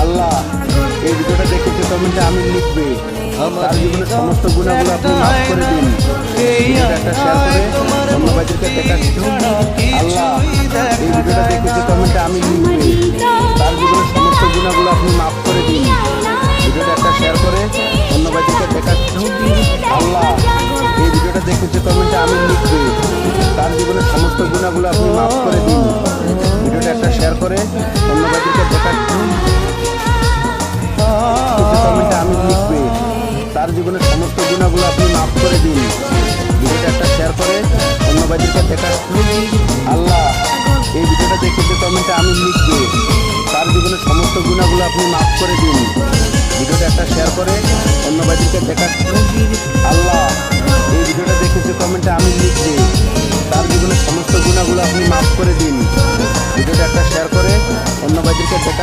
আল্লাহ এই ভিডিওটা দেখে যে কমেন্টে আমি লিখবে তার জীবনের সমস্ত গুণাগুলো আপনি মাফ করে দিন। ভিডিওটা একটা শেয়ার করে অন্য ভাইদেরকে দেখাচ্ছি। আল্লাহ এই ভিডিওটা দেখে যে কমেন্টে আমি লিখবে তার জীবনের সমস্ত গুণাগুলো আপনি মাফ করে দিন। ভিডিওটা একটা শেয়ার করে অন্য ভাইদেরকে দেখাচ্ছি। আল্লাহ এই ভিডিওটা দেখে যে কমেন্টে আমি লিখবে তার জীবনের সমস্ত গুণাগুলো আপনি মাফ করে দিন। ভিডিওটা একটা শেয়ার করে অন্য ভাইদেরকে দেখাচ্ছি। কমেন্টে আমি লিখবে তার জীবনের সমস্ত গুণাগুলো আপনি মাফ করে দিন। ভিডিওটা একটা শেয়ার করে অন্য ভাইদেরকে দেখাচ্ছি। আল্লাহ এই ভিডিওটা দেখে যে কমেন্টে আমি লিখবে তার জীবনের সমস্ত গুণাগুলো আপনি মাফ করে দিন। ভিডিওটা একটা শেয়ার করে অন্য ভাইদেরকে দেখাচ্ছি। আল্লাহ এই ভিডিওটা দেখে যে কমেন্টে আমি লিখবে তার জীবনের সমস্ত গুণাগুলো আপনি মাফ করে দিন। ভিডিওটা একটা শেয়ার করে অন্য ভাইদেরকে দেখাচ্ছি।